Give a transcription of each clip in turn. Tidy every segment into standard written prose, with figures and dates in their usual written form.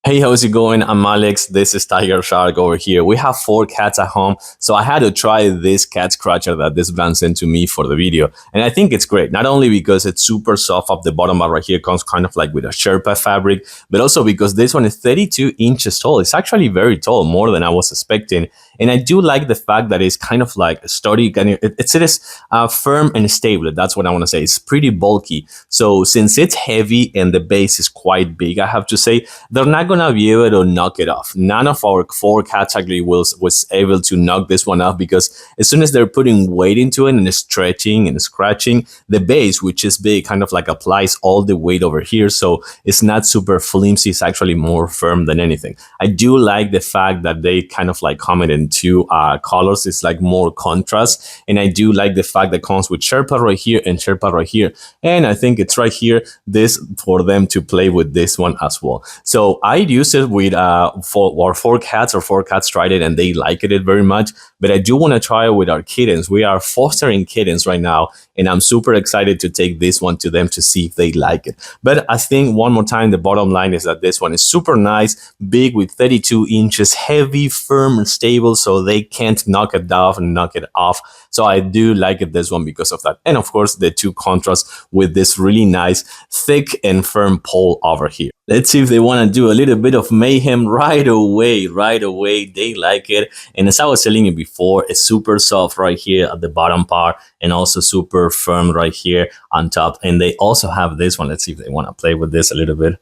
Hey, how's it going? I'm Alex. This is Tiger Shark over here. We have four cats at home, so I had to try this cat scratcher that this brand sent to me for the video. And I think it's great, not only because it's super soft up the bottom, but right here comes kind of like with a Sherpa fabric, but also because this one is 32 inches tall. It's actually very tall, more than I was expecting. And I do like the fact that it's kind of like sturdy, and it's firm and stable. That's what I want to say. It's pretty bulky. So since it's heavy and the base is quite big, I have to say, they're not gonna be able to knock it off. None of our four cats actually was able to knock this one off because as soon as they're putting weight into it and stretching and scratching, the base, which is big, kind of like applies all the weight over here. So it's not super flimsy. It's actually more firm than anything. I do like the fact that they kind of like come in two colors. It's like more contrast, and I do like the fact that comes with Sherpa right here and Sherpa right here. And I think it's right here this for them to play with this one as well. So I use it with four cats. Or four cats tried it and they liked it very much. But I do want to try it with our kittens. We are fostering kittens right now, and I'm super excited to take this one to them to see if they like it. But I think one more time, the bottom line is that this one is super nice, big with 32 inches, heavy, firm, and stable, so they can't knock it off and knock it off. So I do like it, this one, because of that. And of course, the two contrasts with this really nice, thick and firm pole over here. Let's see if they want to do a little bit of mayhem right away. Right away, they like it. And as I was telling you before, it's super soft right here at the bottom part and also super firm right here on top. And they also have this one. Let's see if they want to play with this a little bit.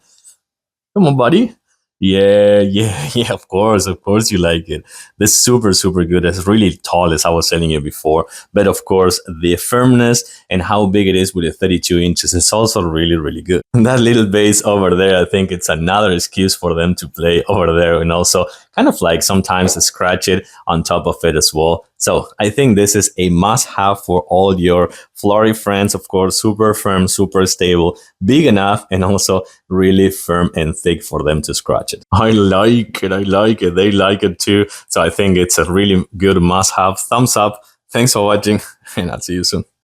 Come on, buddy. Yeah, yeah, yeah, of course you like it. This is super, super good. It's really tall, as I was telling you before. But of course, the firmness and how big it is with the 32 inches is also really, really good. And that little base over there, I think it's another excuse for them to play over there and also kind of like sometimes scratch it on top of it as well. So I think this is a must-have for all your flory friends. Of course, super firm, super stable, big enough, and also really firm and thick for them to scratch it. I like it. I like it. They like it too. So I think it's a really good must-have. Thumbs up. Thanks for watching, and I'll see you soon.